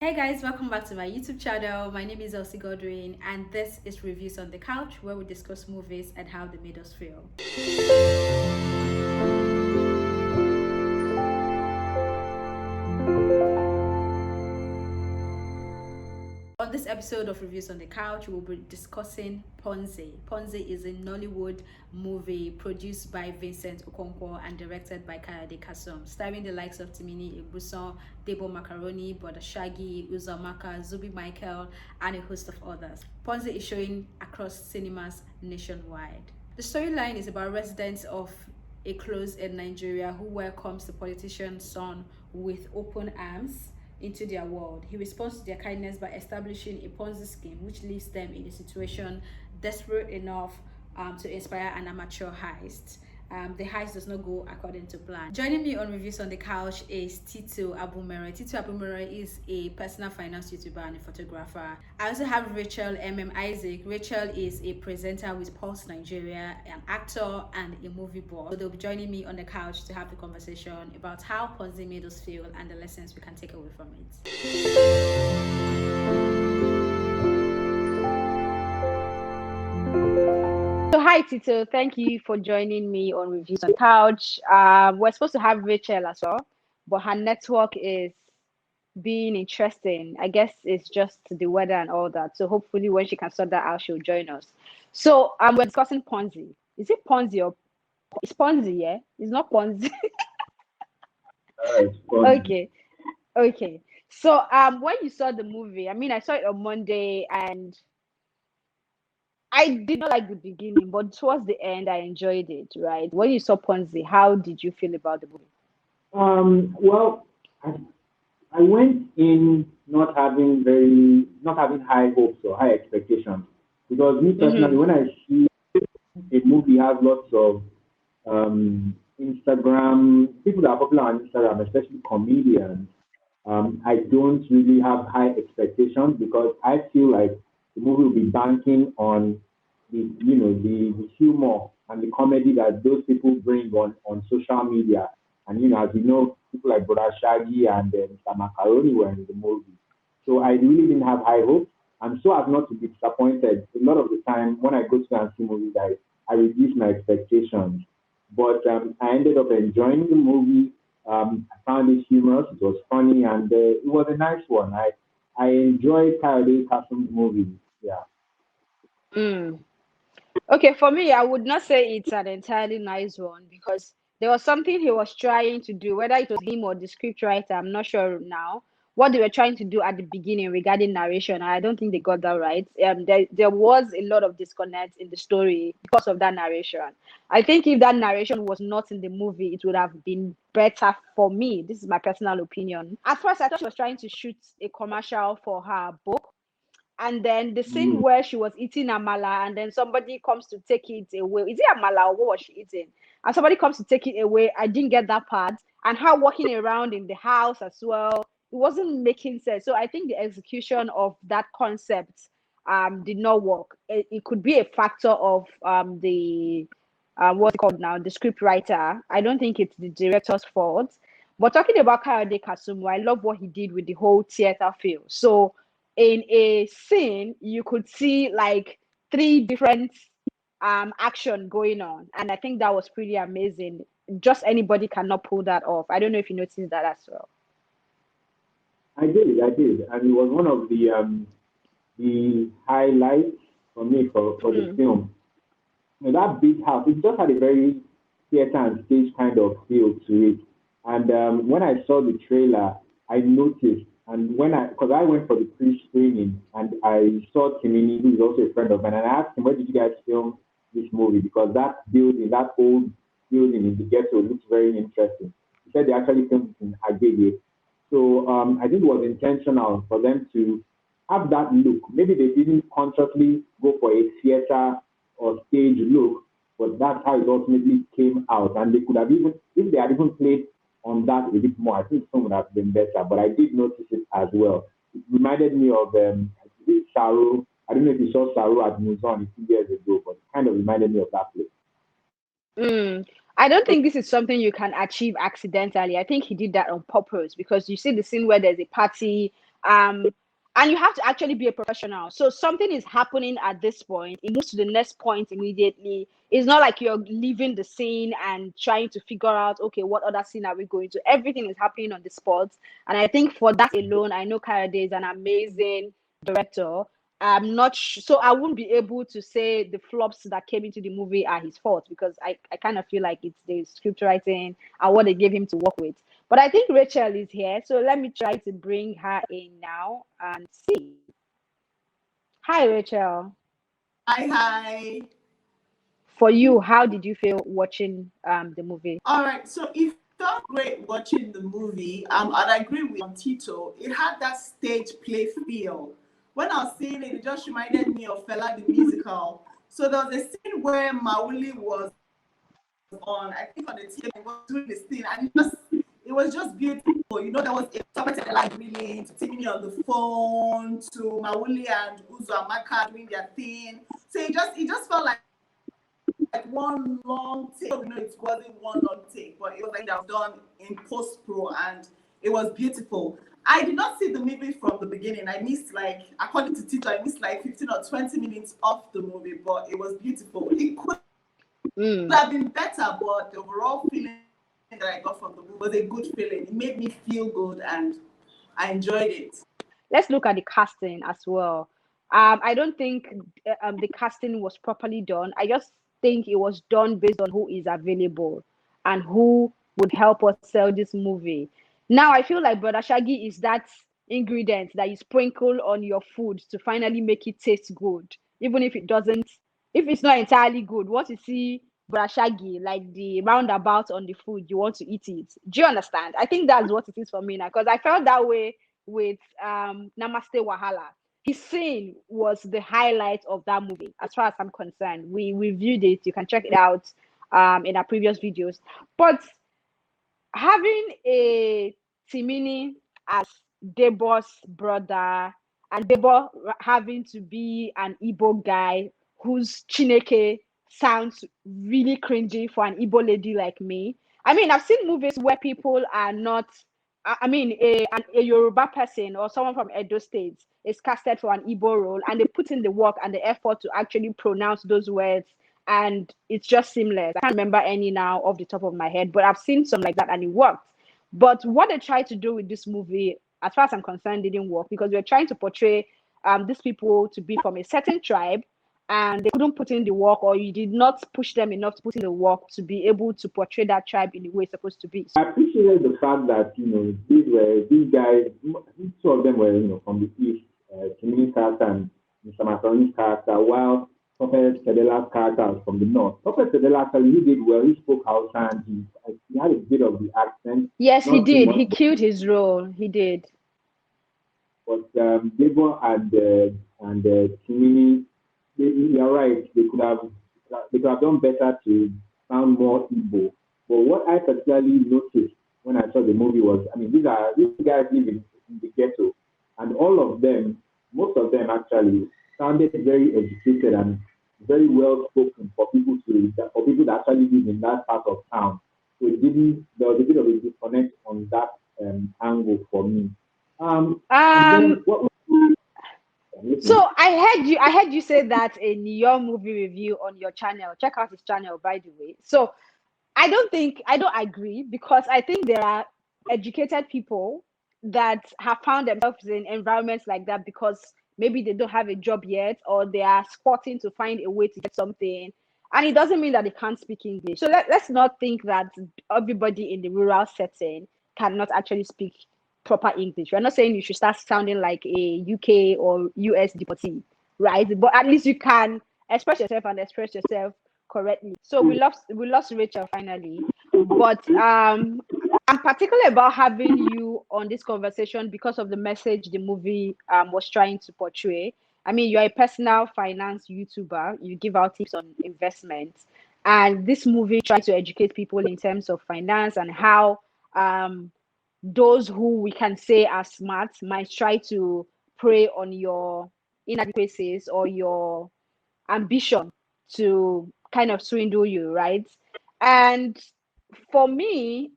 Hey guys, welcome back to my YouTube channel. My name is Elsie Godwin, and this is Reviews on the Couch, where we discuss movies and how they made us feel. On this episode of Reviews on the Couch, we'll be discussing Ponzi. Ponzi is a Nollywood movie produced by Vincent Okonkwo and directed by Kayode Kasum, starring the likes of Timini Egbuson, Debo Macaroni, Broda Shaggi, Uzo Amaka, Zubi Michael, and a host of others. Ponzi is showing across cinemas nationwide. The storyline is about residents of a close in Nigeria who welcomes the politician's son with open arms into their world. He responds to their kindness by establishing a Ponzi scheme which leaves them in a situation desperate enough to inspire an amateur heist. The heist does not go according to plan. Joining me on Reviews on the Couch is Tito Abumere. Tito Abumere is a personal finance YouTuber and a photographer. I also have Racheal Emem Isaac. Racheal is a presenter with Pulse Nigeria, an actor and a movie buff. So they'll be joining me on the couch to have the conversation about how Ponzi made us feel and the lessons we can take away from it. So hi Tito, thank you for joining me on Reviews on Couch. We're supposed to have Rachel as well, but her network is being interesting. I guess it's just the weather and all that. So hopefully when she can sort that out, she'll join us. So we're discussing Ponzi. Is it Ponzi or it's Ponzi? Yeah, it's not Ponzi. It's fun. Okay, okay. So when you saw the movie, I mean, I saw it on Monday and I did not like the beginning, but towards the end, I enjoyed it, right? When you saw Ponzi, how did you feel about the movie? Well, I went in not having high hopes or high expectations because me personally, Mm-hmm. when I see a movie has lots of Instagram people that are popular on Instagram, especially comedians, I don't really have high expectations because I feel like the movie will be banking on the humor and the comedy that those people bring on social media. And as you know, people like Broda Shaggi and Mr. Macaroni were in the movie. So I really didn't have high hopes. And so as not to be disappointed, a lot of the time when I go to and see movies, I reduce my expectations. But I ended up enjoying the movie. I found it humorous. It was funny, and it was a nice one. I enjoyed Kayode Kasum's movie. Yeah. Mm. Okay, for me, I would not say it's an entirely nice one because there was something he was trying to do, whether it was him or the scriptwriter, I'm not sure now. What they were trying to do at the beginning regarding narration, I don't think they got that right. There was a lot of disconnect in the story because of that narration. I think if that narration was not in the movie, it would have been better for me. This is my personal opinion. At first, I thought she was trying to shoot a commercial for her book, and then the scene Mm. where she was eating amala and then somebody comes to take it away. Is it amala or what was she eating? And somebody comes to take it away. I didn't get that part. And her walking around in the house as well, it wasn't making sense. So I think the execution of that concept did not work. It could be a factor of the what's it called now, the script writer. I don't think it's the director's fault. But talking about Kayode Kasumu, I love what he did with the whole theater feel. So in a scene, you could see like three different action going on, and I think that was pretty amazing. Just anybody cannot pull that off. I don't know if you noticed that as well. I did, and it was one of the highlights for me for the Mm, film. That big house, it just had a very theater and stage kind of feel to it. And when I saw the trailer, I noticed, and because I went for the pre-screening, and I saw Timini, who is also a friend of mine, and I asked him, where did you guys film this movie? Because that building, that old building in the ghetto looks very interesting. He said they actually filmed it in Agege. So I think it was intentional for them to have that look. Maybe they didn't consciously go for a theater or stage look, but that's how it ultimately came out. And they could have even, if they had even played on that a bit more, I think some would have been better. But I did notice it as well. It reminded me of Saru. I don't know if you saw Saru at Museum a few years ago, but it kind of reminded me of that place. mm. I don't think this is something you can achieve accidentally. I think he did that on purpose because you see the scene where there's a party And you have to actually be a professional. So something is happening at this point, it moves to the next point immediately. It's not like you're leaving the scene and trying to figure out, okay, what other scene are we going to? Everything is happening on the spot. And I think for that alone, I know Kayode is an amazing director. I'm not so I wouldn't be able to say the flops that came into the movie are his fault, because I kind of feel like it's the script writing and what they gave him to work with. But I think Racheal is here, so let me try to bring her in now and see. Hi, Racheal. Hi. For you, how did you feel watching the movie? All right, so it felt great watching the movie. I agree with Tito. It had that stage play feel. When I was seeing it, it just reminded me of Fela the musical. So there was a scene where Mawuli was on, I think on the TV, was doing this thing, and it was just beautiful. You know, there was a Tope Tedela really to Timini on the phone, to Mawuli and Uzo Amaka doing their thing. So it just felt like one long take. You know, it wasn't one long take, but it was like that was done in post pro, and it was beautiful. I did not see the movie from the beginning. I missed, like, according to Tito, I missed like 15 or 20 minutes of the movie, but it was beautiful. It could have been better, but the overall feeling that I got from the movie was a good feeling. It made me feel good, and I enjoyed it. Let's look at the casting as well. I don't think the casting was properly done. I just think it was done based on who is available and who would help us sell this movie. Now I feel like Broda Shaggi is that ingredient that you sprinkle on your food to finally make it taste good, even if it doesn't, if it's not entirely good. Once you see Broda Shaggi, like the roundabout on the food, you want to eat it. Do you understand? I think that's what it is for me now, because I felt that way with Namaste Wahala. His scene was the highlight of that movie, as far as I'm concerned. We reviewed it. You can check it out in our previous videos. But having a Timini as Debor's brother, and Debor having to be an Igbo guy whose Chineke sounds really cringy for an Igbo lady like me. I mean, I've seen movies where people are not, a Yoruba person or someone from Edo State is casted for an Igbo role, and they put in the work and the effort to actually pronounce those words, and it's just seamless. I can't remember any now off the top of my head, but I've seen some like that and it worked. But what they tried to do with this movie, as far as I'm concerned, didn't work, because we're trying to portray these people to be from a certain tribe, and they couldn't put in the work, or you did not push them enough to put in the work to be able to portray that tribe in the way it's supposed to be. I appreciated the fact that, these guys, two of them were, from the East, Timini's character and Mr. Macaroni's character, while Tope Tedela's character was from the North. Tope Tedela actually, he did well. He spoke Hausa, and he had a bit of the accent. Yes, he did. He killed his role. He did. But Gabor and Timini, you're right. They could have done better to sound more Igbo. But what I particularly noticed when I saw the movie was, these guys live in the ghetto, and most of them actually sounded very educated and very well spoken for people that actually live in that part of town. So there was a bit of a disconnect on that angle for me. So I heard you say that in your movie review on your channel. Check out his channel, by the way. So I don't agree, because I think there are educated people that have found themselves in environments like that because maybe they don't have a job yet, or they are squatting to find a way to get something. And it doesn't mean that they can't speak English. So let's not think that everybody in the rural setting cannot actually speak proper English. We're not saying you should start sounding like a UK or US deportee, right? But at least you can express yourself and express yourself correctly. So we lost Racheal finally. But I'm particular about having you on this conversation because of the message the movie was trying to portray. You're a personal finance YouTuber. You give out tips on investments. And this movie tries to educate people in terms of finance and how those who we can say are smart might try to prey on your inadequacies or your ambition to kind of swindle you, right? And for me,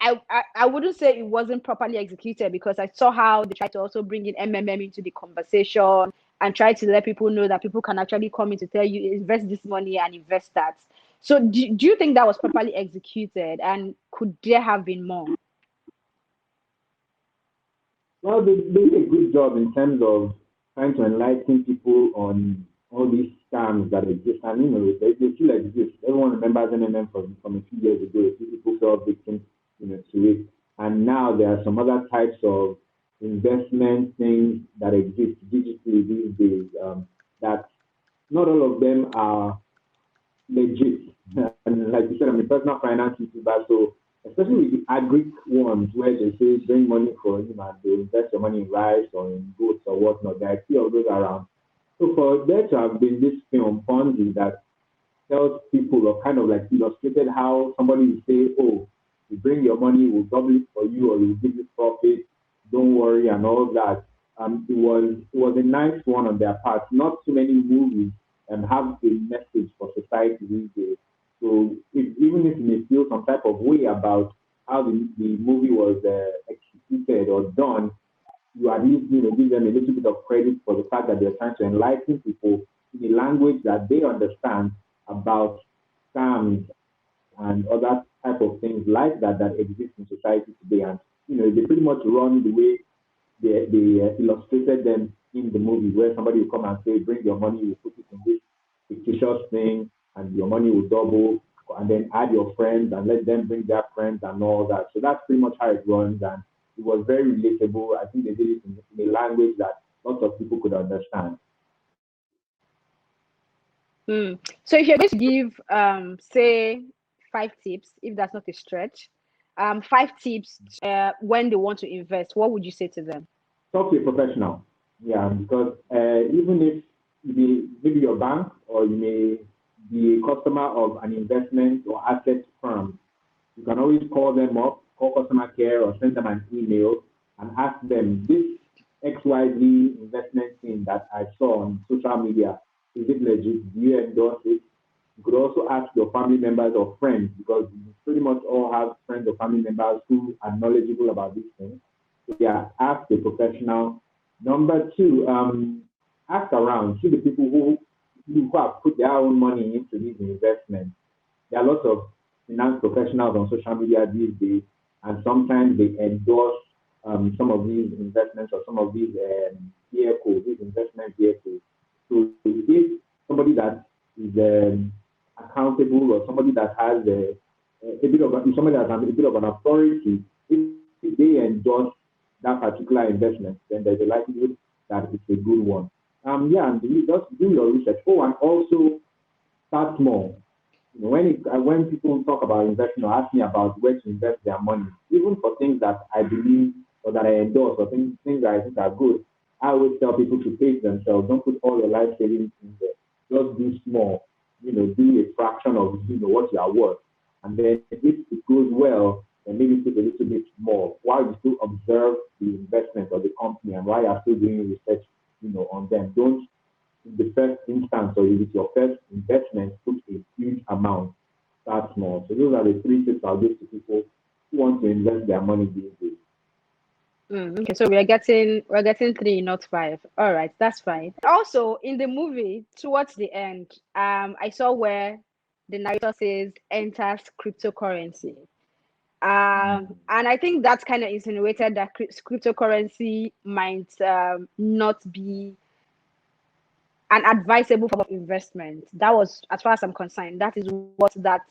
I wouldn't say it wasn't properly executed, because I saw how they tried to also bring in MMM into the conversation and try to let people know that people can actually come in to tell you invest this money and invest that. So do you think that was properly executed, and could there have been more? Well, they did a good job in terms of trying to enlighten people on all these scams that exist. And, they still exist. Everyone remembers NMM from a few years ago. A few people fell victim, to it. And now there are some other types of investment things that exist digitally these days, that not all of them are legit. And like you said, I'm a personal finance YouTuber, so especially with the agri ones where they say bring money for him and they invest your money in rice or in goats or whatnot, there are a few of those around. So for there to have been this film Ponzi that tells people or kind of like illustrated how somebody will say, oh, you bring your money, we'll double it for you or we'll give you profit, don't worry and all that. It was a nice one on their part. Not too many movies have a message for society these days. So even if you may feel some type of way about how the movie was executed or done, you at least give them a little bit of credit for the fact that they're trying to enlighten people in a language that they understand about scams and other type of things like that exist in society today. And they pretty much run the way they illustrated them in the movie, where somebody will come and say, "Bring your money, we'll put it in this fictitious thing, and your money will double." And then add your friends and let them bring their friends and all that. So that's pretty much how it runs, and it was very relatable. I think they did it in a language that lots of people could understand. So if you're going to give, say, 5 tips, if that's not a stretch, 5 tips when they want to invest, what would you say to them? Talk to a professional. Yeah, because even if maybe your bank or you may be a customer of an investment or asset firm, you can always call them up, call customer care, or send them an email and ask them this XYZ investment thing that I saw on social media. Is it legit? Do you endorse it? You could also ask your family members or friends, because you pretty much all have friends or family members who are knowledgeable about these things. So yeah, ask a professional. Number two, ask around. See the people who have put their own money into these investments. There are lots of finance professionals on social media these days, and sometimes they endorse some of these investments or some of these vehicles, these investment vehicles. So if somebody that is accountable or somebody that has a bit of somebody that has a bit of an authority, if they endorse that particular investment, then there's a likelihood that it's a good one. Yeah, and just do your research. Oh, and also start small. When people talk about investing or ask me about where to invest their money, even for things that I believe or that I endorse or things that I think are good, I always tell people to pace themselves. Don't put all your life savings in there. Just do small. Do a fraction of what you are worth, and then if it goes well, then maybe put a little bit more while you still observe the investment of the company and while you're still doing research, on them. Don't in the first instance or with your first investment, put a huge amount, start small. So those are the 3 tips I'll give to people who want to invest their money these days. Okay, so we're getting 3, not 5. All right, that's fine. Also, in the movie, towards the end, I saw where the narrator says enters cryptocurrency. And I think that's kind of insinuated that cryptocurrency might not be an advisable form of investment. That was, as far as I'm concerned, that is what that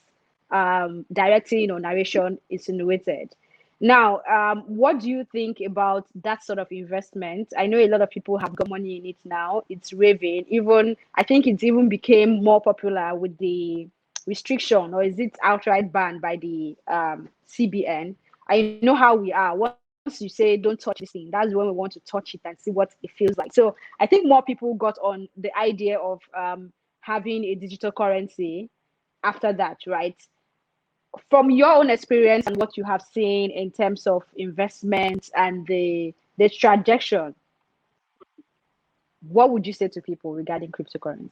directing or narration insinuated. Now, what do you think about that sort of investment? I know a lot of people have got money in it now. It's raving. Even I think it's even became more popular with the restriction, or is it outright banned by the CBN? I know how we are. Once you say don't touch this thing, that's when we want to touch it and see what it feels like. So I think more people got on the idea of having a digital currency after that, right? From your own experience and what you have seen in terms of investments and the trajectory, what would you say to people regarding cryptocurrency?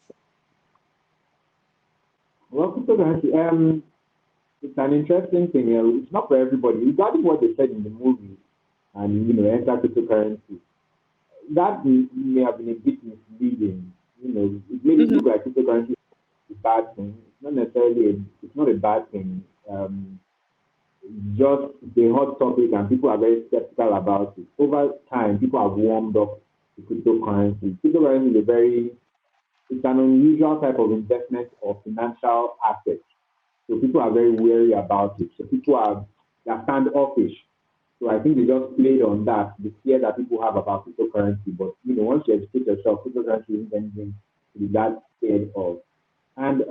Well, cryptocurrency, it's an interesting thing. It's not for everybody. Regarding what they said in the movie and enter cryptocurrency, that may have been a bit misleading. It made it Mm-hmm. look like cryptocurrency is a bad thing. It's not necessarily. It's not a bad thing. Just the hot topic, and people are very skeptical about it. Over time, people have warmed up to cryptocurrency. Cryptocurrency is it's an unusual type of investment or financial asset. So people are very wary about it. So people they're standoffish. So I think they just played on that, the fear that people have about cryptocurrency. But once you educate yourself, cryptocurrency isn't anything to be that scared of. And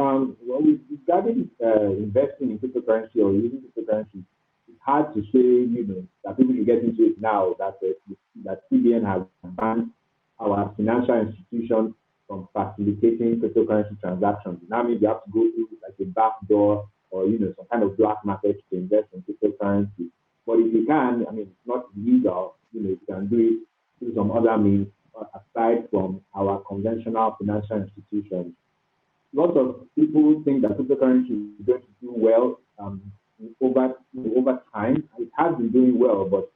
regarding investing in cryptocurrency or using cryptocurrency, it's hard to say, that people should get into it now. That CBN has banned our financial institutions from facilitating cryptocurrency transactions. Now maybe you have to go through like a back door or some kind of black market to invest in cryptocurrency. But if you can, I mean, it's not illegal. You can do it through some other means aside from our conventional financial institutions. Lots of people think that cryptocurrency is going to do well over time. It has been doing well, but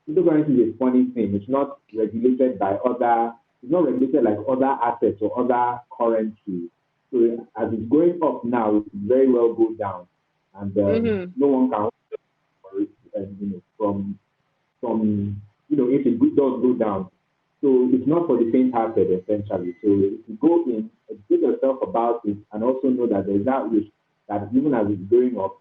cryptocurrency is a funny thing. It's not regulated by other. It's not regulated like other assets or other currencies. So as it's going up now, it will very well go down, and Mm-hmm. no one can from if it does go down. So it's not for the faint-hearted, essentially. So if you go in, educate yourself about it, and also know that there's that risk that even as it's going up,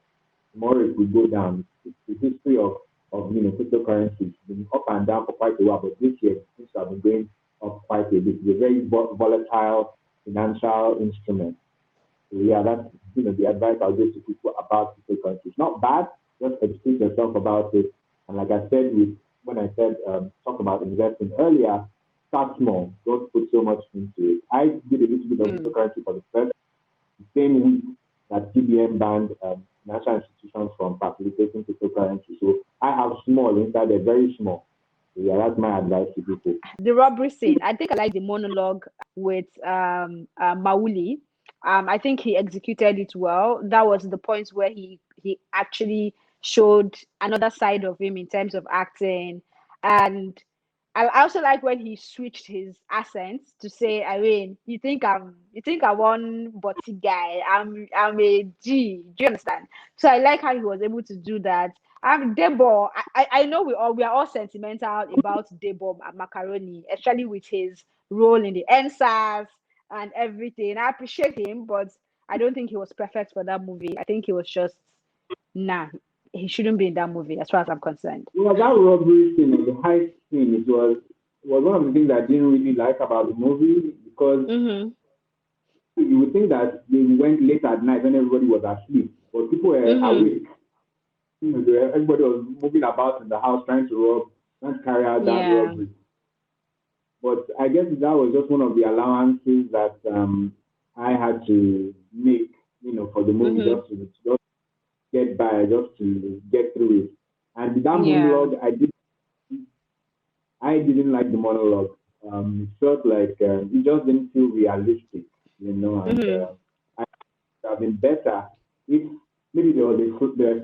tomorrow it will go down. It's the history of cryptocurrencies. It's been up and down for quite a while, but this year it seems to have been going up quite a bit. It's a very volatile financial instrument. So yeah, that's the advice I'll give to people about cryptocurrency. It's not bad. Just educate yourself about it. And like I said, when I said talk about investing earlier, start small. Don't put so much into it. I did a little bit of cryptocurrency for the same week that CBN banned financial institutions from facilitating cryptocurrency. So I have small inside there, very small. So yeah, that's my advice to people. The robbery scene. I think I like the monologue with Mawuli. I think he executed it well. That was the point where he actually showed another side of him in terms of acting. And I also like when he switched his accent to say, I mean, you think I'm one butty guy. I'm a G. Do you understand? So I like how he was able to do that. Debo, I know we are all sentimental about Debo Macaroni, especially with his role in the NSAS and everything. I appreciate him, but I don't think he was perfect for that movie. I think he was just he shouldn't be in that movie as far as I'm concerned. Well, that robbery scene and the heist scene, it was one of the things I didn't really like about the movie because you would think that they went late at night when everybody was asleep, but people were awake. Everybody was moving about in the house trying to carry out that robbery. But I guess that was just one of the allowances that I had to make, for the movie just to get by, just to get through it. And that monologue, I didn't like the monologue. It felt like it just didn't feel realistic, and I would have been better if maybe there was a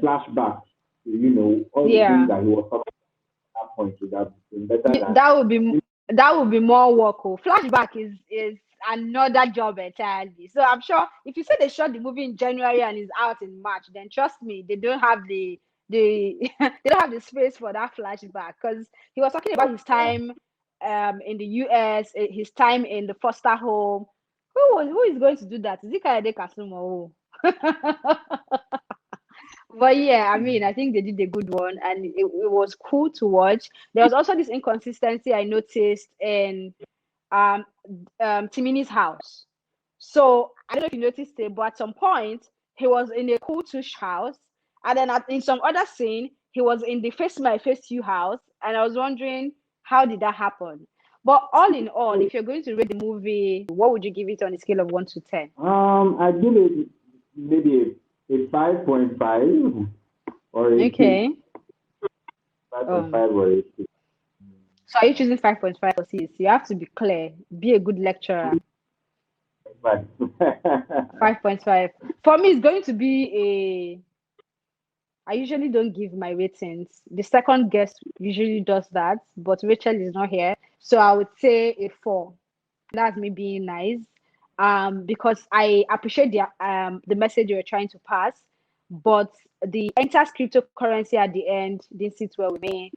flashback to, all the things that he was talking about at that point would have been better than that would be more work. Flashback is another job entirely. So I'm sure if you say they shot the movie in January and is out in March, then trust me, they don't have the they don't have the space for that flashback because he was talking about his time in the US, his time in the foster home. Who is going to do that? Is it Kayode Kasum or who? But yeah, I mean, I think they did a good one and it was cool to watch. There was also this inconsistency I noticed in Timini's house. So I don't know if you noticed it, but at some point he was in a cool tush house, and then in some other scene he was in the face my face you house, and I was wondering how did that happen. But all in all, if you're going to rate the movie, what would you give it on a scale of 1 to 10? I give it maybe a 5.5 or a 6. 5.5 or a 6. So are you choosing 5.5 or 6? You have to be clear. Be a good lecturer. 5.5. For me, it's going to be I usually don't give my ratings. The second guest usually does that, but Racheal is not here. So I would say a 4. That's me being nice. Because I appreciate the message you're trying to pass, but the entire cryptocurrency at the end didn't sit well with me.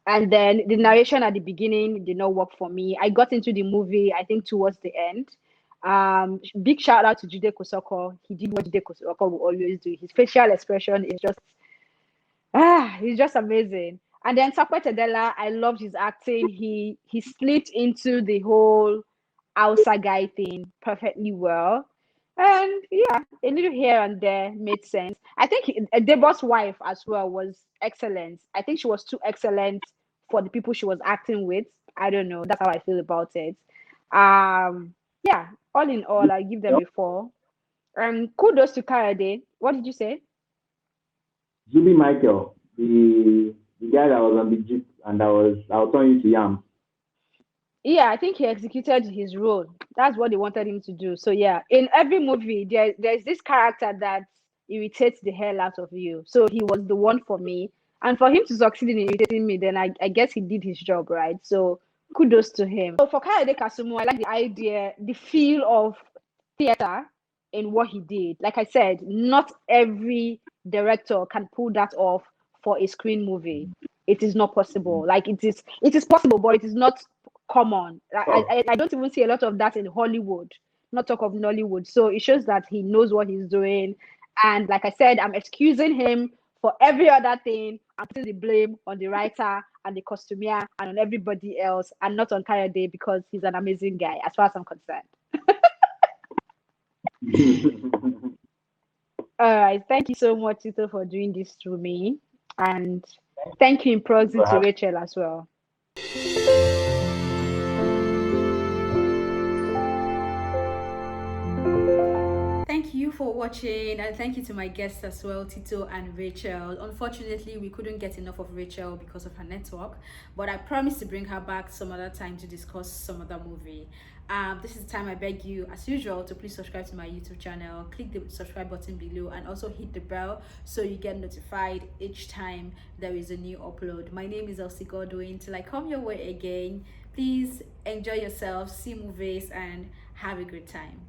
And then the narration at the beginning did not work for me. I got into the movie, I think, towards the end. Big shout out to Jide Kosoko. He did what Jide Kosoko will always do. His facial expression is just he's just amazing. And then Tope Tedela, I loved his acting. He slipped into the whole Hausa guy thing perfectly well. And yeah, a little here and there made sense. I think Debo's wife as well was excellent. I think she was too excellent for the people she was acting with. I don't know. That's how I feel about it. Yeah, all in all, I give them a 4. Kudos to Kayode. What did you say? Zubi Michael, the guy that was on the jeep and I was turning you to Yam. Yeah, I think he executed his role. That's what they wanted him to do. So yeah, in every movie, there's this character that irritates the hell out of you. So he was the one for me. And for him to succeed in irritating me, then I guess he did his job, right? So kudos to him. So for Kayode Kasumu, I like the idea, the feel of theater in what he did. Like I said, not every director can pull that off for a screen movie. It is not possible. Like it is possible, but it is not common. I don't even see a lot of that in Hollywood, not talk of Nollywood. So it shows that he knows what he's doing. And like I said, I'm excusing him for every other thing. I'm putting the blame on the writer and the costumier and on everybody else, and not on Kayode because he's an amazing guy, as far as I'm concerned. All right. Thank you so much, Tito, for doing this to me. And thank you in proxy to Racheal as well. Thank you for watching, and thank you to my guests as well, Tito and Racheal. Unfortunately, we couldn't get enough of Racheal because of her network, but I promise to bring her back some other time to discuss some other movie. This is the time I beg you, as usual, to please subscribe to my YouTube channel, click the subscribe button below, and also hit the bell so you get notified each time there is a new upload. My name is Elsie Godwin. Till I come your way again, please enjoy yourself, see movies, and have a good time.